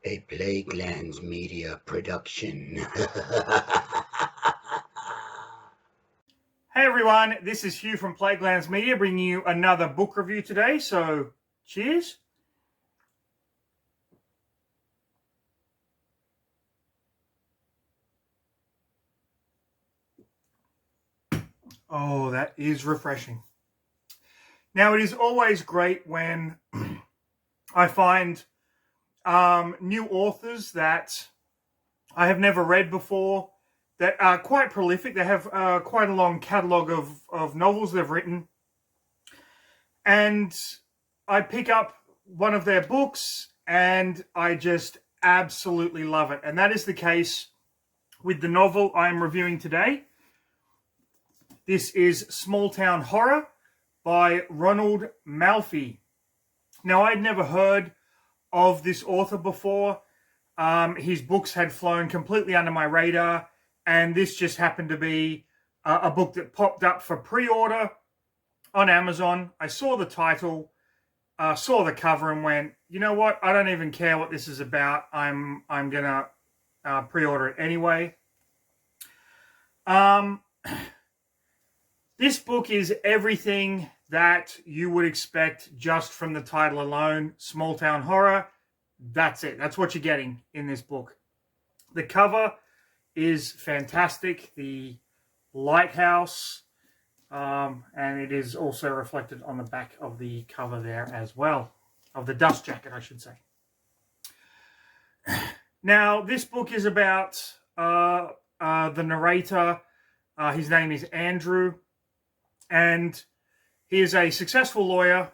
A Plaguelands Media production. Hey everyone, this is Hugh from Plaguelands Media bringing you another book review today, so cheers. Oh, that is refreshing. Now, it is always great when I find new authors that I have never read before that are quite prolific. They have quite a long catalogue of novels they've written. And I pick up one of their books and I just absolutely love it. And that is the case with the novel I am reviewing today. This is Small Town Horror by Ronald Malfi. Now, I'd never heard of this author before. His books had flown completely under my radar, and this just happened to be a book that popped up for pre-order on Amazon. I saw the title, saw the cover, and went, you know what? I don't even care what this is about. I'm gonna pre-order it anyway. This book is everything that you would expect just from the title alone. Small Town Horror. That's it. That's what you're getting in this book. The cover is fantastic. The lighthouse, and it is also reflected on the back of the cover there as well. Of the dust jacket, I should say. Now, this book is about the narrator. His name is Andrew, and he is a successful lawyer.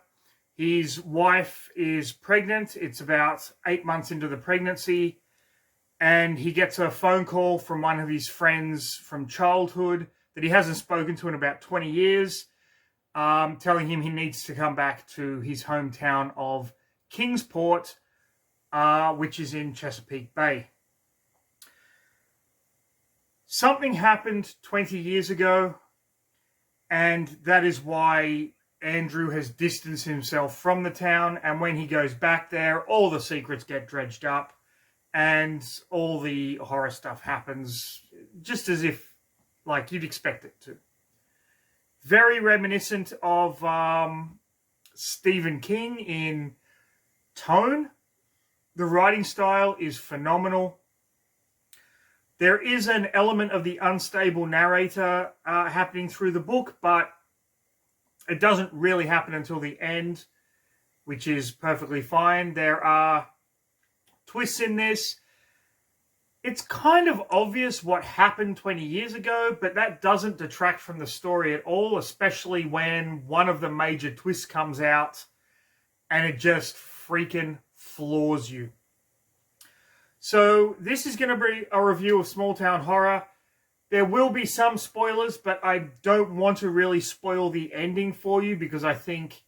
His wife is pregnant. It's about 8 months into the pregnancy, and he gets a phone call from one of his friends from childhood that he hasn't spoken to in about 20 years, telling him he needs to come back to his hometown of Kingsport, which is in Chesapeake Bay. Something happened 20 years ago, and that is why Andrew has distanced himself from the town. And when he goes back there, all the secrets get dredged up and all the horror stuff happens just as if, like, you'd expect it to. Very reminiscent of Stephen King in tone. The writing style is phenomenal. There is an element of the unstable narrator happening through the book, but it doesn't really happen until the end, which is perfectly fine. There are twists in this. It's kind of obvious what happened 20 years ago, but that doesn't detract from the story at all, especially when one of the major twists comes out and it just freaking floors you. So this is going to be a review of Small Town Horror. There will be some spoilers, but I don't want to really spoil the ending for you because I think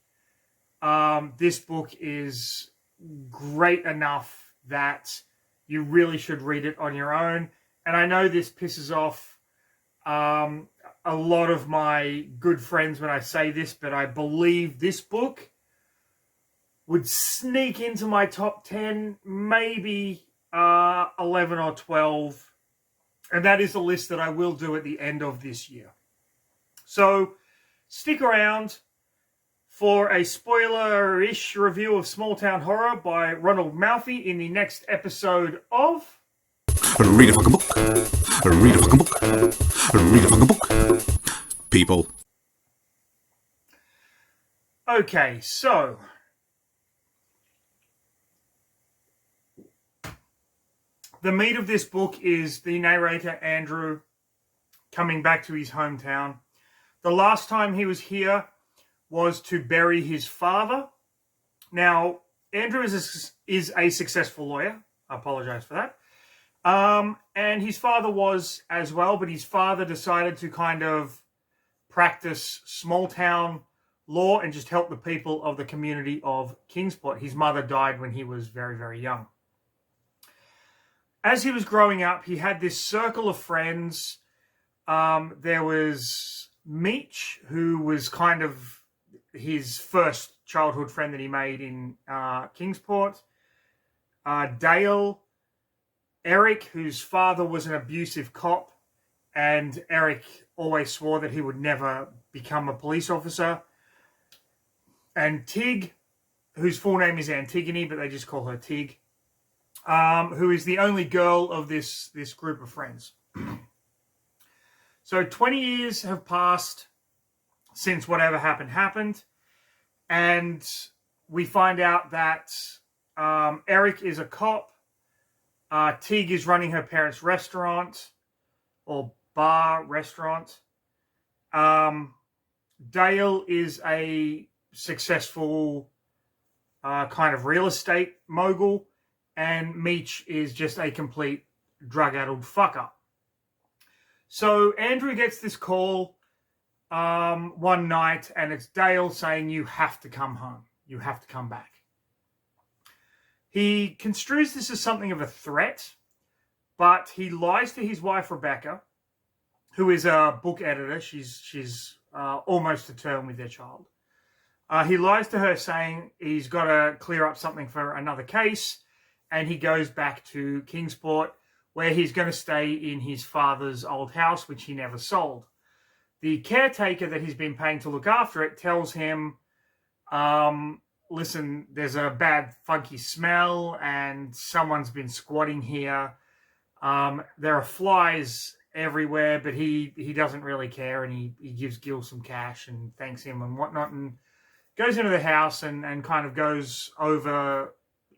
this book is great enough that you really should read it on your own. And I know this pisses off a lot of my good friends when I say this, but I believe this book would sneak into my top 10, maybe 11 or 12. And that is a list that I will do at the end of this year. So stick around for a spoiler-ish review of Small Town Horror by Ronald Malfi in the next episode of... Read a fucking book. Read a fucking book. Read a fucking book. People. Okay, so... the meat of this book is the narrator, Andrew, coming back to his hometown. The last time he was here was to bury his father. Now, Andrew is a successful lawyer. I apologize for that. And his father was as well, but his father decided to kind of practice small town law and just help the people of the community of Kingsport. His mother died when he was very, very young. As he was growing up, he had this circle of friends. There was Meech, who was kind of his first childhood friend that he made in Kingsport. Dale, Eric, whose father was an abusive cop, and Eric always swore that he would never become a police officer, and Tig, whose full name is Antigone, but they just call her Tig, who is the only girl of this group of friends. So 20 years have passed since whatever happened, and we find out that Eric is a cop, Tig is running her parents' restaurant, or bar, restaurant. Dale is a successful kind of real estate mogul, and Meech is just a complete drug-addled fucker. So Andrew gets this call one night, and it's Dale saying, you have to come home. You have to come back. He construes this as something of a threat, but he lies to his wife, Rebecca, who is a book editor. She's almost to term with their child. He lies to her saying he's got to clear up something for another case, and he goes back to Kingsport, where he's going to stay in his father's old house, which he never sold. The caretaker that he's been paying to look after it tells him, listen, there's a bad, funky smell, and someone's been squatting here. There are flies everywhere, but he doesn't really care, and he gives Gil some cash and thanks him and whatnot, and goes into the house and kind of goes over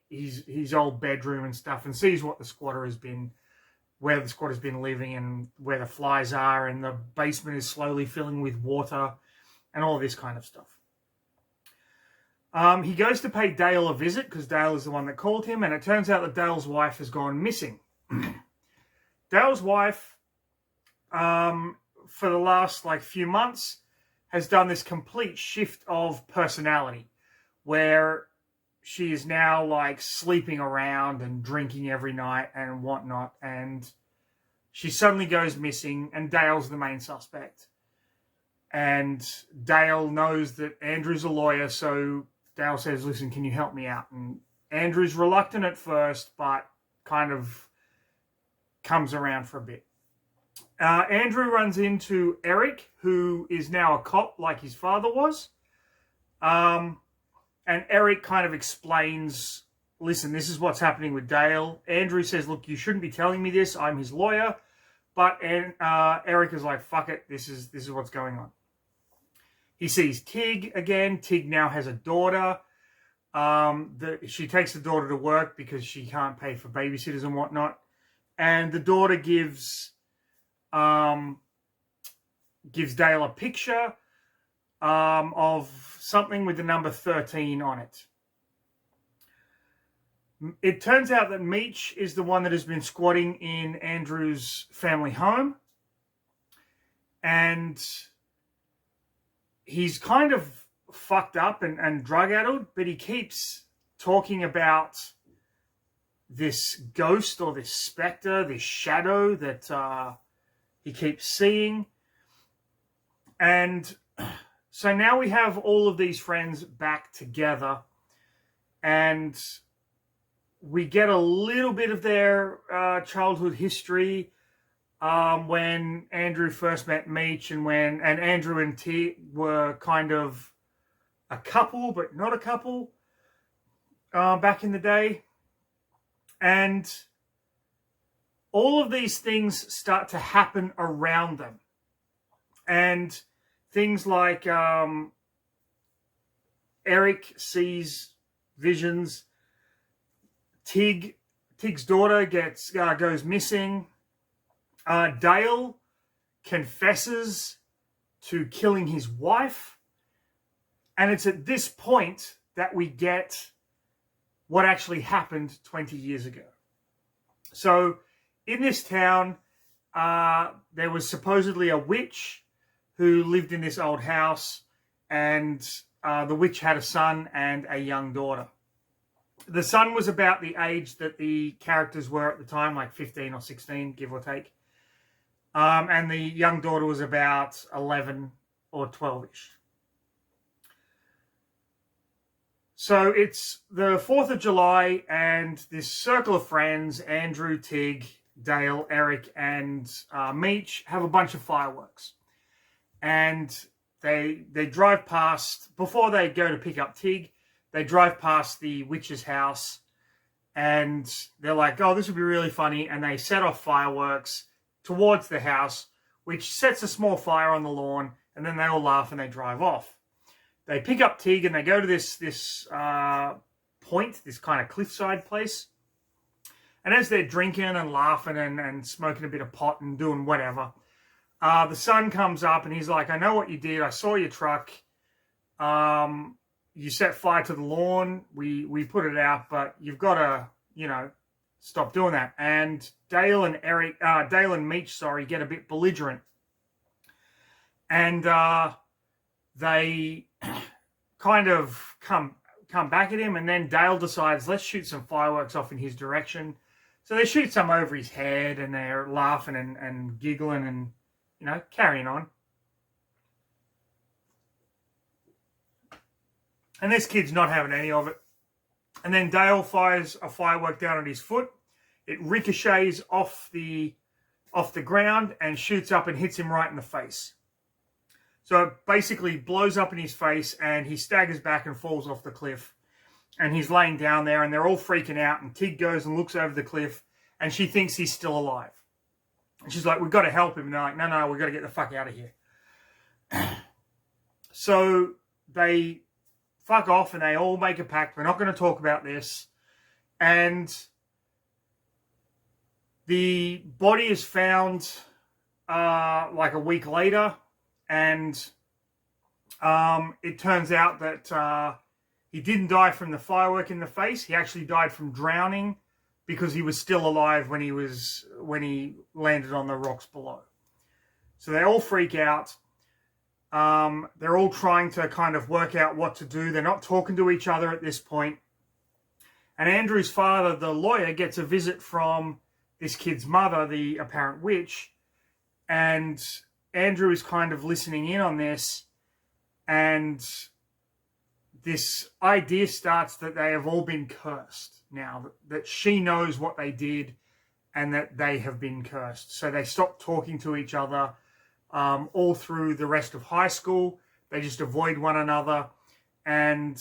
his old bedroom and stuff and sees what the squatter has been, where the squatter's been living and where the flies are, and the basement is slowly filling with water and all this kind of stuff. He goes to pay Dale a visit because Dale is the one that called him, and it turns out that Dale's wife has gone missing. Dale's wife, for the last few months, has done this complete shift of personality, where she is now sleeping around and drinking every night and whatnot, and she suddenly goes missing, and Dale's the main suspect. And Dale knows that Andrew's a lawyer, so Dale says, listen, can you help me out? And Andrew's reluctant at first, but kind of comes around for a bit. Andrew runs into Eric, who is now a cop like his father was. And Eric kind of explains, listen, this is what's happening with Dale. Andrew says, look, you shouldn't be telling me this. I'm his lawyer. But Eric is like, fuck it. This is what's going on. He sees Tig again. Tig now has a daughter. She takes the daughter to work because she can't pay for babysitters and whatnot. And the daughter gives Dale a picture of something with the number 13 on it. It turns out that Meech is the one that has been squatting in Andrew's family home. And he's kind of fucked up and drug-addled, but he keeps talking about this ghost or this specter, this shadow that he keeps seeing. And so now we have all of these friends back together, and we get a little bit of their childhood history when Andrew first met Meech, and Andrew and T were kind of a couple, but not a couple back in the day. And all of these things start to happen around them. And things like Eric sees visions. Tig's daughter goes missing. Dale confesses to killing his wife. And it's at this point that we get what actually happened 20 years ago. So in this town, there was supposedly a witch who lived in this old house, and the witch had a son and a young daughter. The son was about the age that the characters were at the time, like 15 or 16, give or take. And the young daughter was about 11 or 12-ish. So it's the 4th of July, and this circle of friends, Andrew, Tig, Dale, Eric, and Meech, have a bunch of fireworks. And they drive past, before they go to pick up Tig, they drive past the witch's house, and they're like, oh, this would be really funny. And they set off fireworks towards the house, which sets a small fire on the lawn, and then they all laugh and they drive off. They pick up Tig and they go to this point, this kind of cliffside place. And as they're drinking and laughing and smoking a bit of pot and doing whatever, the sun comes up and he's like, I know what you did. I saw your truck. You set fire to the lawn. We put it out, but you've got to, stop doing that. And Dale and Meech, get a bit belligerent. And they kind of come back at him, and then Dale decides, let's shoot some fireworks off in his direction. So they shoot some over his head, and they're laughing and giggling and, carrying on. And this kid's not having any of it. And then Dale fires a firework down at his foot. It ricochets off the ground and shoots up and hits him right in the face. So it basically blows up in his face, and he staggers back and falls off the cliff. And he's laying down there, and they're all freaking out. And Tig goes and looks over the cliff, and she thinks he's still alive. And she's like, we've got to help him. And they're like, no, we've got to get the fuck out of here. So they fuck off, and they all make a pact. We're not going to talk about this. And the body is found like a week later. And it turns out that he didn't die from the firework in the face. He actually died from drowning because he was still alive when he landed on the rocks below. So they all freak out. They're all trying to kind of work out what to do. They're not talking to each other at this point. And Andrew's father, the lawyer, gets a visit from this kid's mother, the apparent witch, and Andrew is kind of listening in on this, and this idea starts that they have all been cursed now, that she knows what they did and that they have been cursed. So they stop talking to each other all through the rest of high school. They just avoid one another, and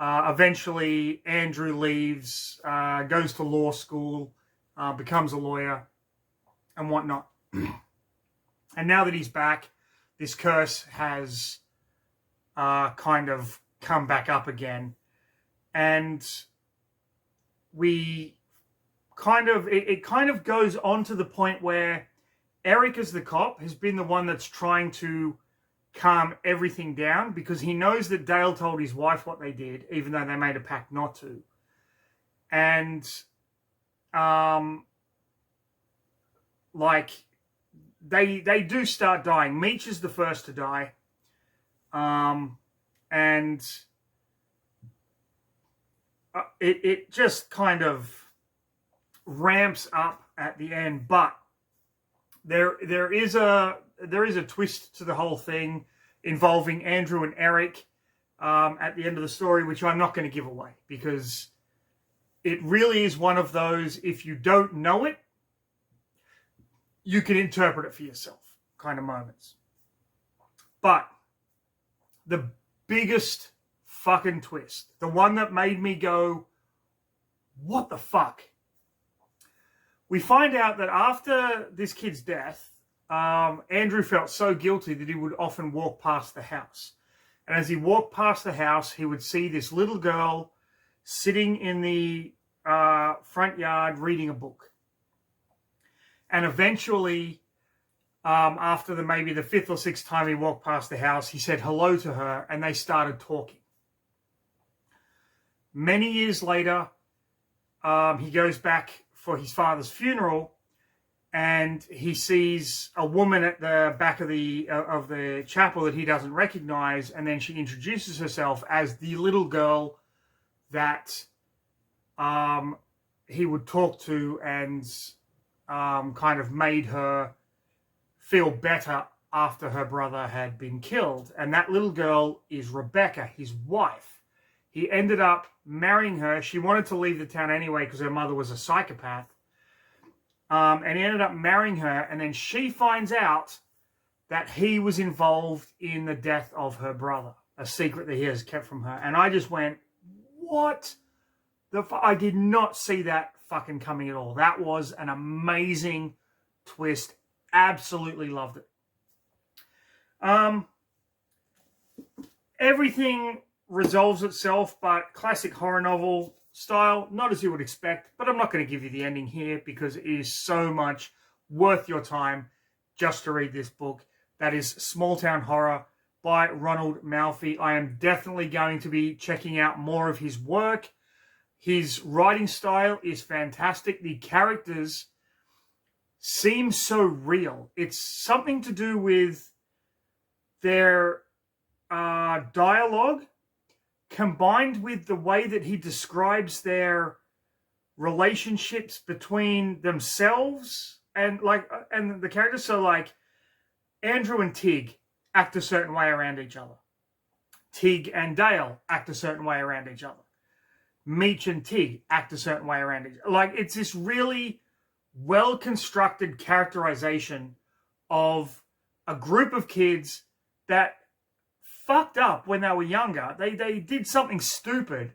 eventually Andrew leaves, goes to law school, becomes a lawyer and whatnot. And now that he's back, this curse has kind of come back up again. And it kind of goes on to the point where Eric, as the cop, has been the one that's trying to calm everything down, because he knows that Dale told his wife what they did, even though they made a pact not to. And they do start dying. Meech is the first to die. And it just kind of ramps up at the end. But there is a twist to the whole thing involving Andrew and Eric at the end of the story, which I'm not going to give away, because it really is one of those, if you don't know it, you can interpret it for yourself kind of moments. But the biggest fucking twist, the one that made me go, what the fuck? We find out that after this kid's death, Andrew felt so guilty that he would often walk past the house. And as he walked past the house, he would see this little girl sitting in the front yard reading a book. And eventually, after maybe the fifth or sixth time he walked past the house, he said hello to her, and they started talking. Many years later, he goes back for his father's funeral, and he sees a woman at the back of the chapel that he doesn't recognize, and then she introduces herself as the little girl that he would talk to, and kind of made her feel better after her brother had been killed. And that little girl is Rebecca, his wife. He ended up marrying her. She wanted to leave the town anyway because her mother was a psychopath. And he ended up marrying her. And then she finds out that he was involved in the death of her brother, a secret that he has kept from her. And I just went, what the fuck? I did not see that fucking coming at all. That was an amazing twist. Absolutely loved it. Everything resolves itself, but classic horror novel style, not as you would expect, but I'm not going to give you the ending here because it is so much worth your time just to read this book. That is Small Town Horror by Ronald Malfi. I am definitely going to be checking out more of his work. His writing style is fantastic. The characters seem so real. It's something to do with their dialogue combined with the way that he describes their relationships between themselves and the characters. So like Andrew and Tig act a certain way around each other. Tig and Dale act a certain way around each other. Meech and Tig act a certain way around each other. Like, it's this really well-constructed characterization of a group of kids that fucked up when they were younger. They did something stupid,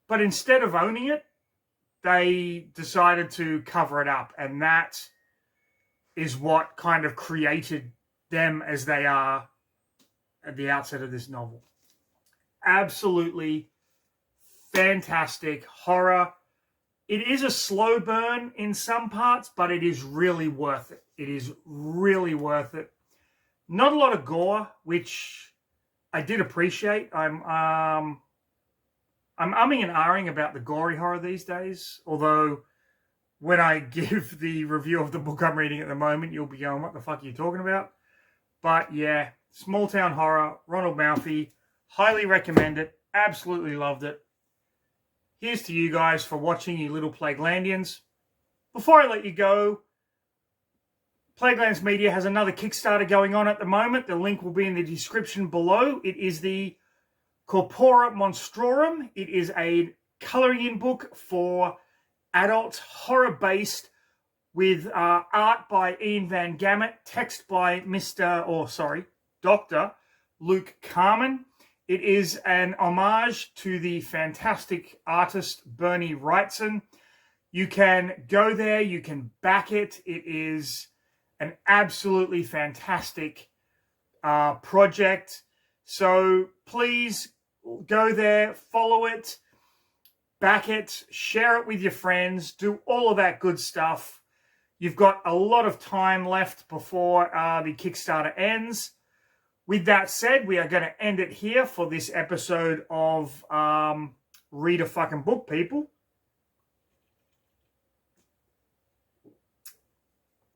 but instead of owning it, they decided to cover it up. And that is what kind of created them as they are at the outset of this novel. Absolutely fantastic horror. It is a slow burn in some parts, but it is really worth it. It is really worth it. Not a lot of gore, which I did appreciate. I'm umming and ahhing about the gory horror these days, although when I give the review of the book I'm reading at the moment, you'll be going, what the fuck are you talking about? But yeah, Small Town Horror, Ronald Malfi, highly recommend it. Absolutely loved it. Here's to you guys for watching, you little Plaguelandians. Before I let you go, Plaguelands Media has another Kickstarter going on at the moment. The link will be in the description below. It is the Corpora Monstrorum. It is a colouring in book for adult horror-based with art by Ian Van Gammett, text by Dr. Luke Carman. It is an homage to the fantastic artist Bernie Wrightson. You can go there, you can back it. It is an absolutely fantastic project. So please go there, follow it, back it, share it with your friends, do all of that good stuff. You've got a lot of time left before the Kickstarter ends. With that said, we are going to end it here for this episode of Read a Fucking Book, people.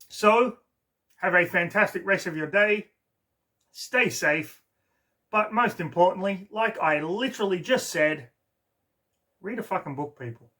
So, have a fantastic rest of your day. Stay safe. But most importantly, like I literally just said, read a fucking book, people.